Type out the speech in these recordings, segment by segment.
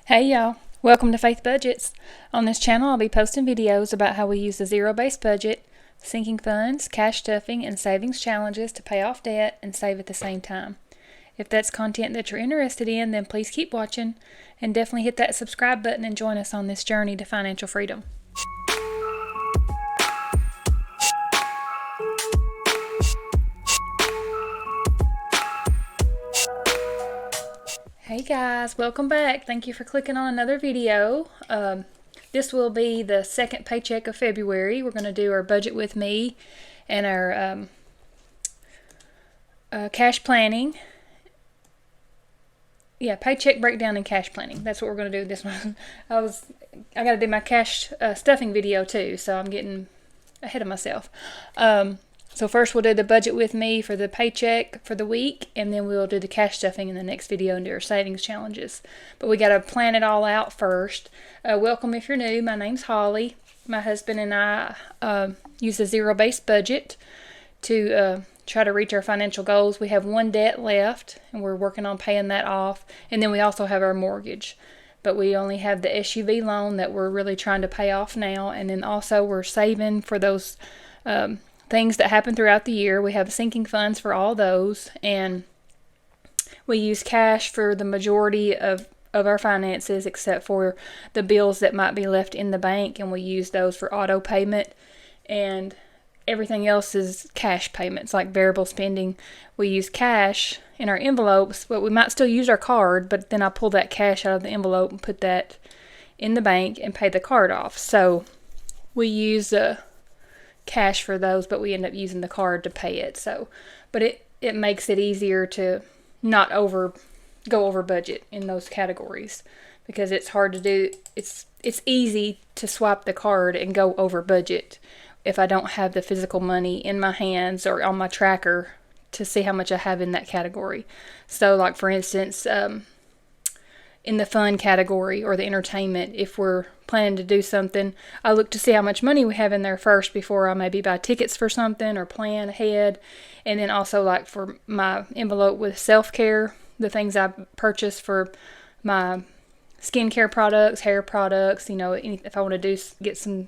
Hey y'all, welcome to Faith Budgets. On this channel I'll be posting videos about how we use the zero-based budget, sinking funds, cash stuffing, and savings challenges to pay off debt and save at the same time. If that's content that you're interested in, then please keep watching and definitely hit that subscribe button and join us on this journey to financial freedom. Hey guys, welcome back. Thank you for clicking on another video. This will be the second paycheck of February. We're going to do our budget with me and our cash planning. Yeah, paycheck breakdown and cash planning. That's what we're going to do this one. I got to do my cash stuffing video too, so I'm getting ahead of myself. So first we'll do the budget with me for the paycheck for the week, and then we'll do the cash stuffing in the next video and do our savings challenges. But we got to plan it all out first. Welcome if you're new. My name's Holly. My husband and I use a zero-based budget to try to reach our financial goals. We have one debt left, and we're working on paying that off. And then we also have our mortgage. But we only have the SUV loan that we're really trying to pay off now. And then also we're saving for those things that happen throughout the year. We have sinking funds for all those, and we use cash for the majority of our finances except for the bills that might be left in the bank, and we use those for auto payment, and everything else is cash payments like variable spending. We use cash in our envelopes, but we might still use our card, but then I pull that cash out of the envelope and put that in the bank and pay the card off. So we use cash for those, but we end up using the card to pay it. So, but it makes it easier to not go over budget in those categories, because it's hard to do. It's easy to swipe the card and go over budget if I don't have the physical money in my hands or on my tracker to see how much I have in that category. So like for instance, in the fun category or the entertainment, if we're planning to do something, I look to see how much money we have in there first before I maybe buy tickets for something or plan ahead. And then also like for my envelope with self-care, the things I purchase for my skincare products, hair products, if I want to get some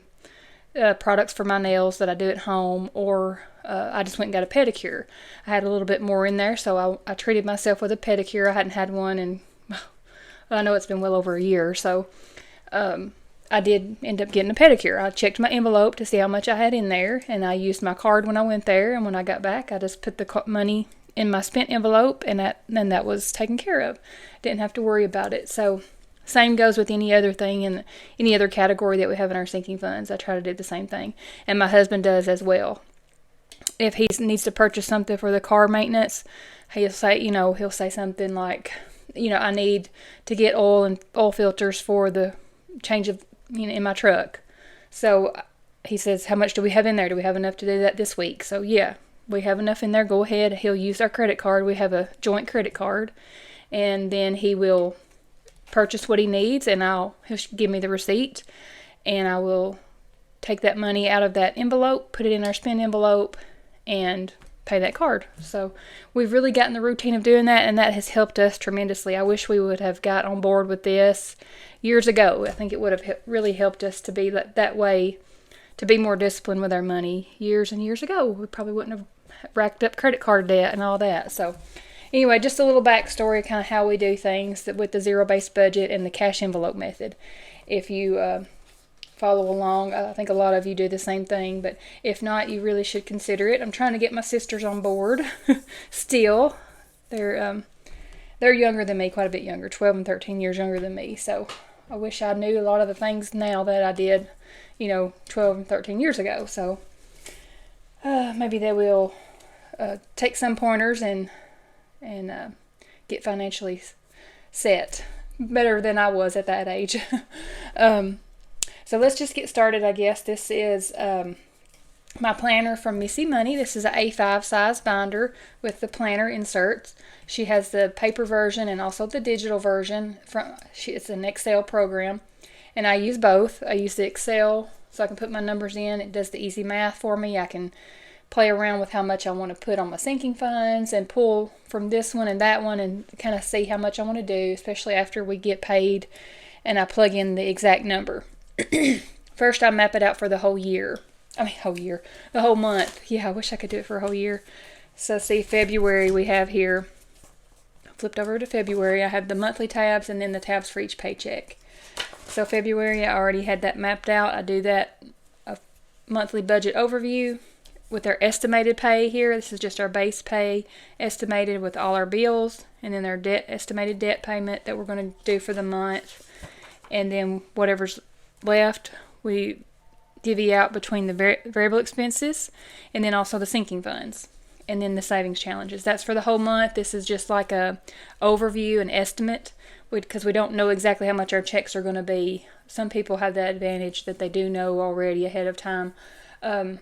products for my nails that I do at home, or I just went and got a pedicure. I had a little bit more in there, so I treated myself with a pedicure. I hadn't had one in I know it's been well over a year, so I did end up getting a pedicure. I checked my envelope to see how much I had in there, and I used my card when I went there, and when I got back, I just put the money in my spent envelope, and then that was taken care of. Didn't have to worry about it. So same goes with any other thing in any other category that we have in our sinking funds. I try to do the same thing, and my husband does as well. If he needs to purchase something for the car maintenance, he'll say something like, I need to get oil and oil filters for the change of, in my truck. So he says, how much do we have in there? Do we have enough to do that this week? So yeah, we have enough in there. Go ahead. He'll use our credit card. We have a joint credit card, and then he will purchase what he needs, and he'll give me the receipt, and I will take that money out of that envelope, put it in our spend envelope, and pay that card. So we've really gotten the routine of doing that, and that has helped us tremendously. I wish we would have got on board with this years ago. I think it would have really helped us to be that way, to be more disciplined with our money years and years ago. We probably wouldn't have racked up credit card debt and all that. So anyway, just a little backstory, kind of how we do things with the zero-based budget and the cash envelope method. If you follow along, I think a lot of you do the same thing, but if not, you really should consider it. I'm trying to get my sisters on board still. They're younger than me, quite a bit younger, 12 and 13 years younger than me, so I wish I knew a lot of the things now that I did 12 and 13 years ago. So maybe they will take some pointers and get financially set better than I was at that age. So let's just get started, I guess. This is my planner from Missy Money. This is an A5 size binder with the planner inserts. She has the paper version and also the digital version. It's an Excel program, and I use both. I use the Excel so I can put my numbers in. It does the easy math for me. I can play around with how much I want to put on my sinking funds and pull from this one and that one and kind of see how much I want to do, especially after we get paid and I plug in the exact number. First, I map it out for the whole year. The whole month. Yeah, I wish I could do it for a whole year. So see, February we have here. Flipped over to February. I have the monthly tabs and then the tabs for each paycheck. So February, I already had that mapped out. I do that a monthly budget overview with our estimated pay here. This is just our base pay estimated with all our bills, and then our estimated debt payment that we're going to do for the month. And then whatever's left, we divvy out between the variable expenses and then also the sinking funds. And then the savings challenges. That's for the whole month. This is just like a overview, an estimate, because we don't know exactly how much our checks are going to be. Some people have that advantage that they do know already ahead of time. And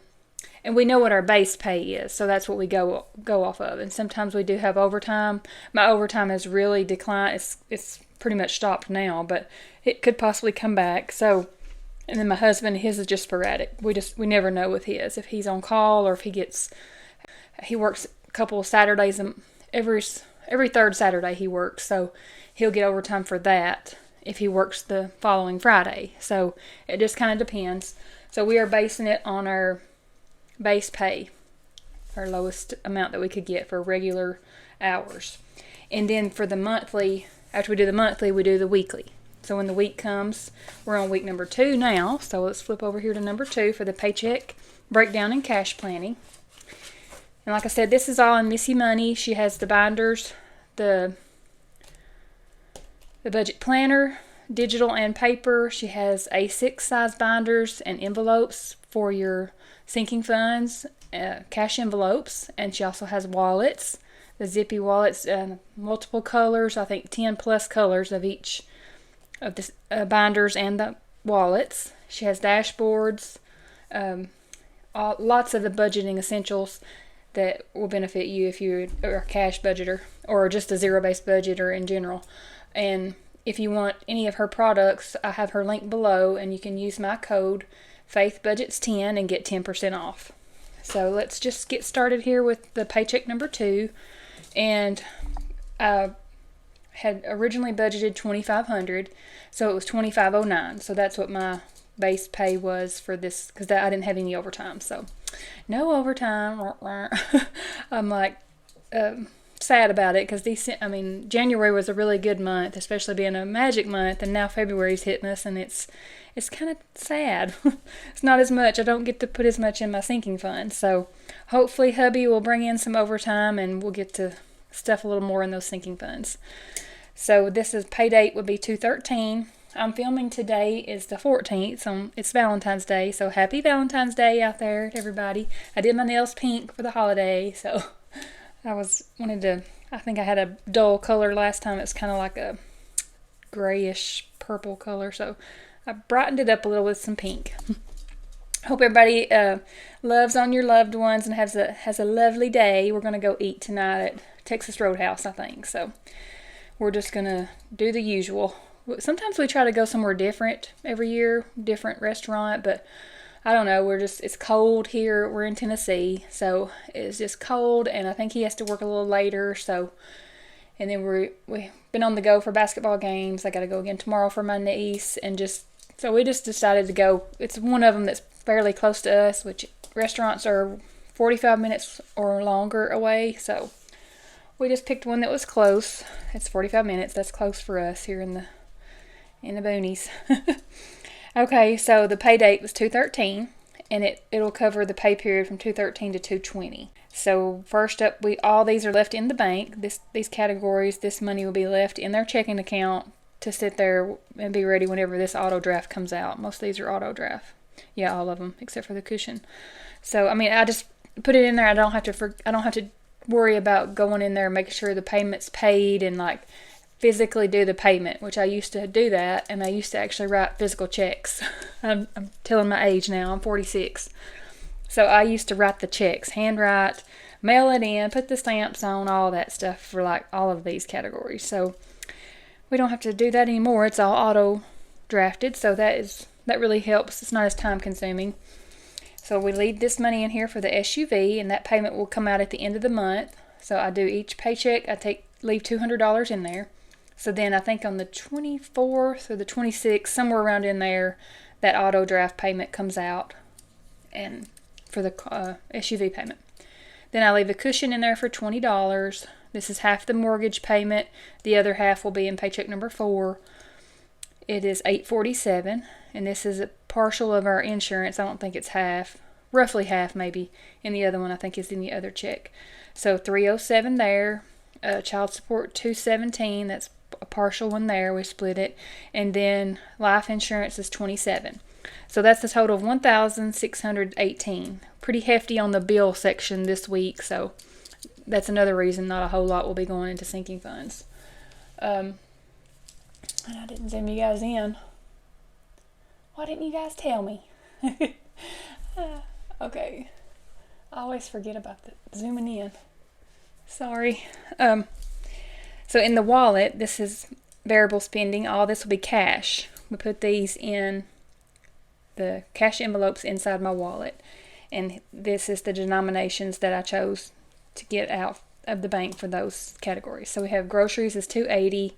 we know what our base pay is, so that's what we go off of. And sometimes we do have overtime. My overtime has really declined. It's pretty much stopped now, but it could possibly come back. So, and then my husband, his is just sporadic. We never know with his, if he's on call or if he works a couple of Saturdays, every third Saturday he works, so he'll get overtime for that if he works the following Friday. So it just kind of depends. So we are basing it on our base pay, our lowest amount that we could get for regular hours. And then for the monthly, after we do the monthly, we do the weekly. So when the week comes, we're on week number 2 now. So let's flip over here to number 2 for the paycheck breakdown and cash planning. And like I said, this is all in Missy Money. She has the binders, the budget planner, digital and paper. She has A6 size binders and envelopes for your sinking funds, cash envelopes. And she also has wallets, the zippy wallets, multiple colors, I think 10 plus colors of each of the binders and the wallets. She has dashboards, lots of the budgeting essentials that will benefit you if you're a cash budgeter or just a zero-based budgeter in general. And if you want any of her products, I have her link below, and you can use my code FAITHBudgets10 and get 10% off. So let's just get started here with the paycheck number 2. And I had originally budgeted $2,500, so it was $2,509. So that's what my base pay was for this, because I didn't have any overtime. So no overtime. I'm like sad about it, because January was a really good month, especially being a magic month, and now February's hitting us, and it's kind of sad. It's not as much. I don't get to put as much in my sinking fund. So hopefully hubby will bring in some overtime and we'll get to stuff a little more in those sinking funds. So this is pay date would be 2/13. I'm filming today is the 14th, so it's Valentine's Day, so happy Valentine's Day out there to everybody. I did my nails pink for the holiday, so I think I had a dull color last time. It's kind of like a grayish purple color, so I brightened it up a little with some pink. Hope everybody loves on your loved ones and has a lovely day. We're going to go eat tonight at Texas Roadhouse, I think, so we're just going to do the usual. Sometimes we try to go somewhere different every year, different restaurant, but I don't know, it's cold here. We're in Tennessee, so it's just cold, and I think he has to work a little later, so, and then we've been on the go for basketball games. I got to go again tomorrow for my niece, and so we just decided to go. It's one of them that's fairly close to us, which restaurants are 45 minutes or longer away, so we just picked one that was close. It's 45 minutes. That's close for us here in the boonies. Okay, so the pay date was 2/13, and it'll cover the pay period from 2/13 to 2/20. So first up, all these are left in the bank. These categories, this money will be left in their checking account to sit there and be ready whenever this auto draft comes out. Most of these are auto draft. Yeah, all of them except for the cushion. So I just put it in there. I don't have to worry about going in there and making sure the payment's paid and like physically do the payment, which I used to do that, and I used to actually write physical checks. I'm telling my age now. I'm 46. So I used to write the checks, handwrite, mail it in, put the stamps on, all that stuff for like all of these categories. So we don't have to do that anymore. It's all auto drafted, so that really helps. It's not as time consuming. So we leave this money in here for the SUV, and that payment will come out at the end of the month. So I do each paycheck, leave $200 in there. So then I think on the 24th or the 26th, somewhere around in there, that auto draft payment comes out, and for the SUV payment. Then I leave a cushion in there for $20. This is half the mortgage payment. The other half will be in paycheck number 4. It is $847, and this is a partial of our insurance. I don't think it's half, roughly half maybe. And the other one I think is in the other check. So $307 there. Child support $217. That's a partial one there. We split it, and then life insurance is $27. So that's a total of $1,618. Pretty hefty on the bill section this week, so that's another reason not a whole lot will be going into sinking funds. And I didn't zoom you guys in. Why didn't you guys tell me? Okay. I always forget about the zooming in. Sorry. So in the wallet, this is variable spending. All this will be cash. We put these in the cash envelopes inside my wallet. And this is the denominations that I chose to get out of the bank for those categories. So we have groceries is $280,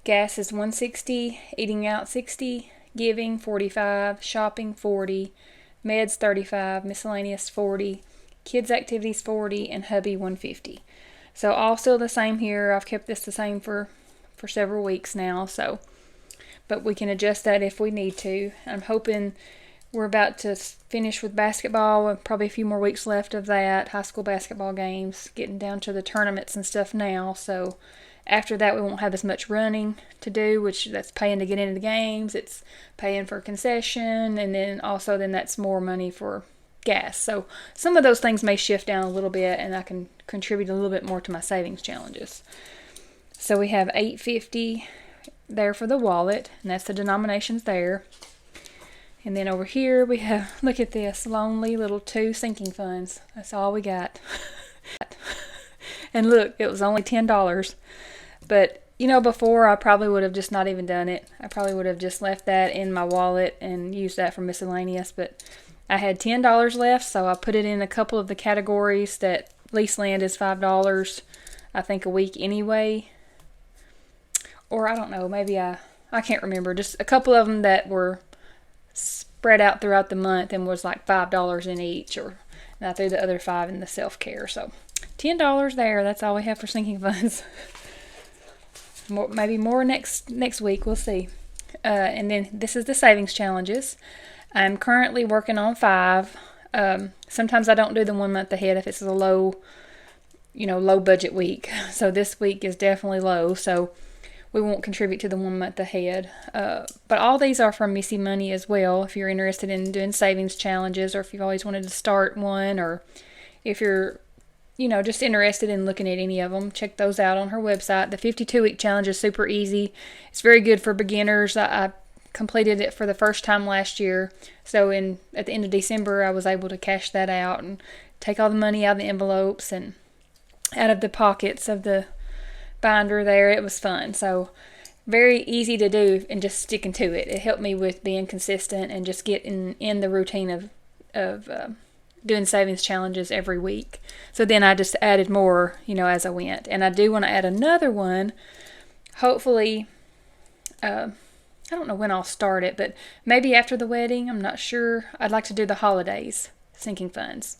gas is $160, eating out $60, giving $45, shopping $40, meds $35, miscellaneous $40, kids activities $40, and hubby $150. So all still the same here. I've kept this the same for several weeks now. So, but we can adjust that if we need to. I'm hoping we're about to finish with basketball, and probably a few more weeks left of that. High school basketball games, getting down to the tournaments and stuff now. So after that, we won't have as much running to do, which that's paying to get into the games. It's paying for concession, and then also that's more money for gas. So some of those things may shift down a little bit, and I can contribute a little bit more to my savings challenges. So we have $850 there for the wallet, and that's the denominations there. And then over here we have, look at this, lonely little 2 sinking funds. That's all we got. And look, it was only $10. But, before I probably would have just not even done it. I probably would have just left that in my wallet and used that for miscellaneous. But I had $10 left, so I put it in a couple of the categories that lease land is $5, I think, a week anyway. Or I don't know, maybe I can't remember. Just a couple of them that were spread out throughout the month and was like $5 in each, and I threw the other $5 in the self-care. So $10 there. That's all we have for sinking funds. Maybe more next week. We'll see. And then this is the savings challenges. I'm currently working on 5. Sometimes I don't do the 1 month ahead if it's a low budget week. So this week is definitely low. So we won't contribute to the 1 month ahead. But all these are from Missy Money as well. If you're interested in doing savings challenges, or if you've always wanted to start one, or if you're, just interested in looking at any of them, check those out on her website. The 52-week challenge is super easy. It's very good for beginners. I completed it for the first time last year. So at the end of December, I was able to cash that out and take all the money out of the envelopes and out of the pockets of the binder there. It was fun. So very easy to do, and just sticking to it. It helped me with being consistent and just getting in the routine of doing savings challenges every week. So then I just added more, as I went. And I do want to add another one. Hopefully, I don't know when I'll start it, but maybe after the wedding. I'm not sure. I'd like to do the holidays sinking funds.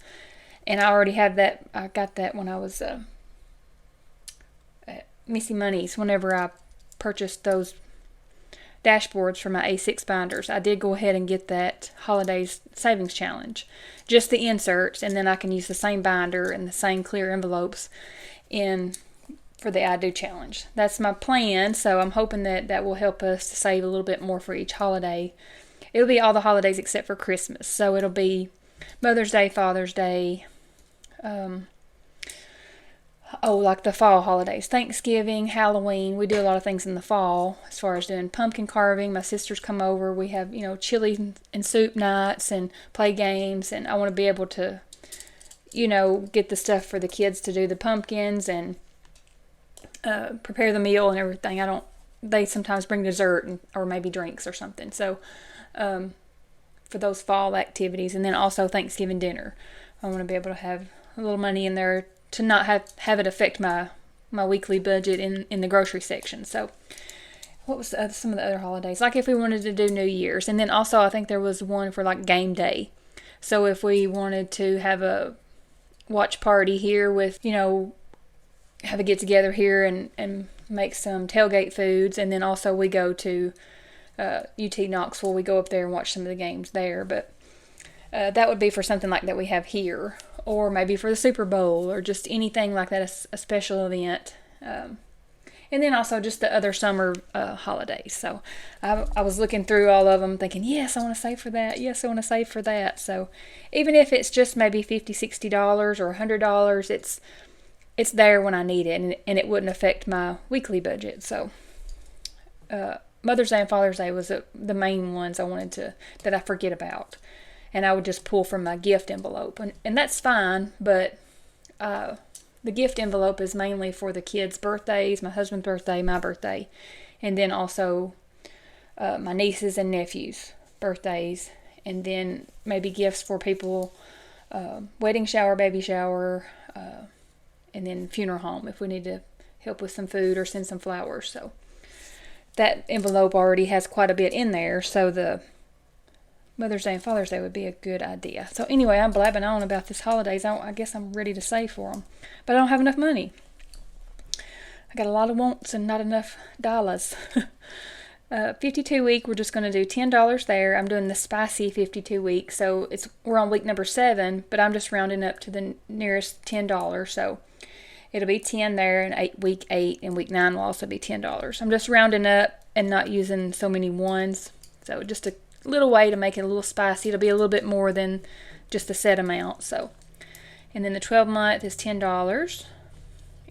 And I already have that. I got that when I was at Missy Money's, whenever I purchased those dashboards for my A6 binders. I did go ahead and get that holidays savings challenge, just the inserts, and then I can use the same binder and the same clear envelopes for the I Do challenge. That's my plan, so I'm hoping that will help us to save a little bit more for each holiday. It'll be all the holidays except for Christmas, so it'll be Mother's Day, Father's Day, like the fall holidays, Thanksgiving, Halloween. We do a lot of things in the fall as far as doing pumpkin carving. My sisters come over. We have, chili and soup nights and play games. And I want to be able to, get the stuff for the kids to do the pumpkins and prepare the meal and everything. They sometimes bring dessert or maybe drinks or something. So for those fall activities, and then also Thanksgiving dinner. I want to be able to have a little money in there to not have it affect my weekly budget in the grocery section. So what was some of the other holidays? Like if we wanted to do New Year's, and then also I think there was one for like game day. So if we wanted to have a watch party here with, have a get together here and make some tailgate foods, and then also we go to UT Knoxville. We go up there and watch some of the games there, but that would be for something like that we have here, or maybe for the Super Bowl, or just anything like that, a special event. And then also just the other summer holidays. So I was looking through all of them thinking, yes, I want to save for that. Yes, I want to save for that. So even if it's just maybe $50, $60 or $100, it's there when I need it, and it wouldn't affect my weekly budget. So Mother's Day and Father's Day was the main ones I wanted that I forget about. And I would just pull from my gift envelope. And that's fine, but the gift envelope is mainly for the kids' birthdays, my husband's birthday, my birthday, and then also my nieces and nephews' birthdays, and then maybe gifts for people, wedding shower, baby shower, and then funeral home if we need to help with some food or send some flowers. So that envelope already has quite a bit in there, so the Mother's Day and Father's Day would be a good idea. So anyway, I'm blabbing on about this holidays. I guess I'm ready to save for them. But I don't have enough money. I got a lot of wants and not enough dollars. 52 week, we're just going to do $10 there. I'm doing the spicy 52 week. So we're on week number 7, but I'm just rounding up to the nearest $10. So it'll be 10 there, and week 8 and week 9 will also be $10. I'm just rounding up and not using so many ones. So just a little way to make it a little spicy. It'll be a little bit more than just a set amount. So, and then the 12 month is $10,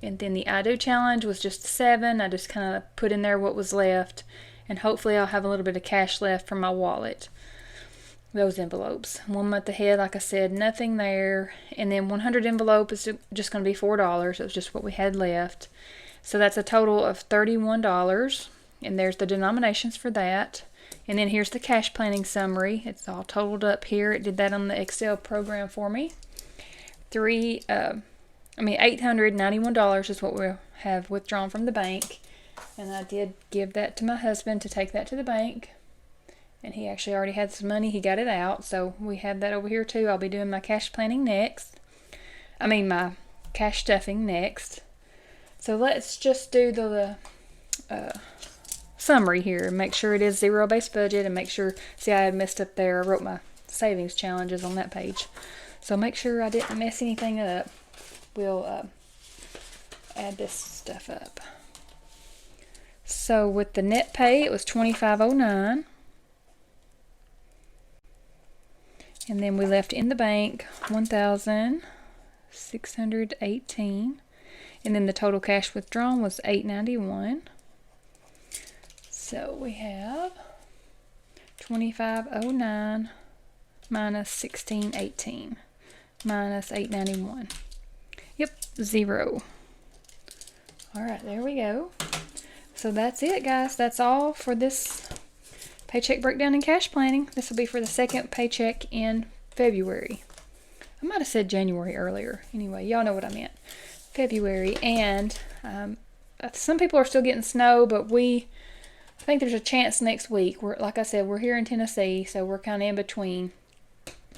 and then the I Do challenge was just 7. I just kind of put in there what was left, and hopefully I'll have a little bit of cash left from my wallet. Those envelopes, 1 month ahead, like I said, nothing there. And then 100 envelope is just going to be $4. It was just what we had left. So that's a total of $31, and there's the denominations for that. And then here's the cash planning summary. It's all totaled up here. It did that on the Excel program for me. $891 is what we'll have withdrawn from the bank. And I did give that to my husband to take that to the bank. And he actually already had some money. He got it out. So we have that over here too. I'll be doing my cash planning next. My cash stuffing next. So let's just do the summary here and make sure it is zero-based budget, and make sure, see, I had messed up there. I wrote my savings challenges on that page. So make sure I didn't mess anything up. We'll add this stuff up. So with the net pay, it was $25.09. And then we left in the bank $1,618. And then the total cash withdrawn was $891. So we have $25.09 minus $16.18 minus $891. Yep, 0. All right, there we go. So that's it, guys. That's all for this paycheck breakdown and cash planning. This will be for the second paycheck in February. I might have said January earlier. Anyway, y'all know what I meant. February. And some people are still getting snow, but I think there's a chance next week. Like I said, we're here in Tennessee, so we're kind of in between.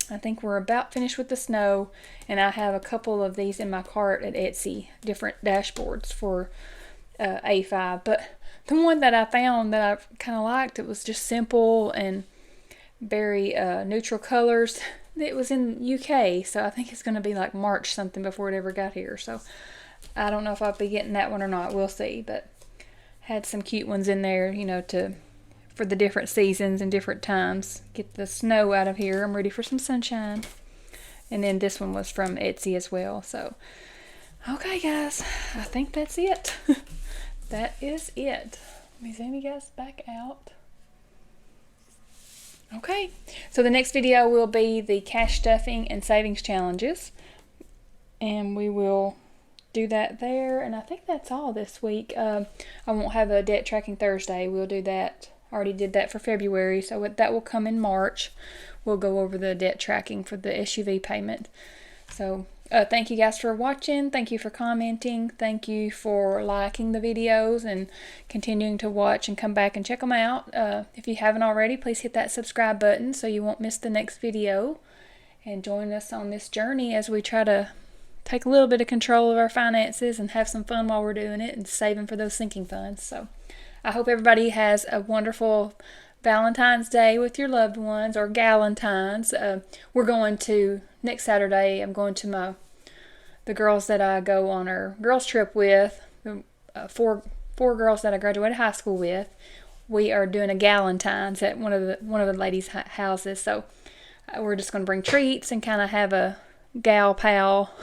I think we're about finished with the snow, and I have a couple of these in my cart at Etsy, different dashboards for A5. But the one that I found that I kind of liked, it was just simple and very neutral colors. It was in UK, so I think it's going to be like March something before it ever got here. So I don't know if I'll be getting that one or not. We'll see, but had some cute ones in there, for the different seasons and different times. Get the snow out of here. I'm ready for some sunshine. And then this one was from Etsy as well. So, okay, guys, I think that's it. That is it. Let me zoom you guys back out. Okay, so the next video will be the cash stuffing and savings challenges. And we will do that there. And I think that's all this week. I won't have a debt tracking Thursday. We'll do that Already did that for February, so that will come in March. We'll go over the debt tracking for the SUV payment. So thank you guys for watching. Thank you for commenting. Thank you for liking the videos and continuing to watch and come back and check them out. If you haven't already, please hit that subscribe button so you won't miss the next video. And join us on this journey as we try to take a little bit of control of our finances and have some fun while we're doing it and saving for those sinking funds. So I hope everybody has a wonderful Valentine's Day with your loved ones, or Galentine's. We're going to, next Saturday, I'm going to the girls that I go on our girls trip with, four girls that I graduated high school with. We are doing a Galentine's at one of the ladies' houses. So we're just going to bring treats and kind of have a gal pal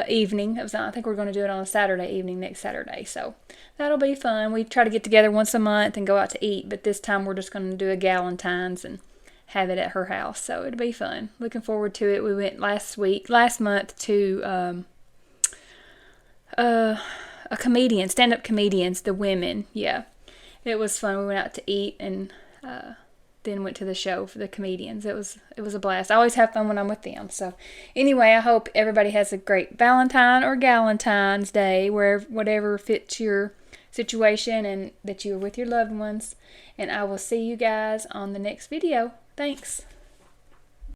evening. I think we're going to do it on a Saturday evening next Saturday. So that'll be fun. We try to get together once a month and go out to eat, but this time we're just going to do a Galentine's and have it at her house. So it'll be fun. Looking forward to it. We went last month to a comedian, stand-up comedians, the women. Yeah, it was fun. We went out to eat and then went to the show for the comedians. It was a blast. I always have fun when I'm with them. So anyway, I hope everybody has a great Valentine or Galentine's Day, whatever fits your situation, and that you're with your loved ones. And I will see you guys on the next video. Thanks.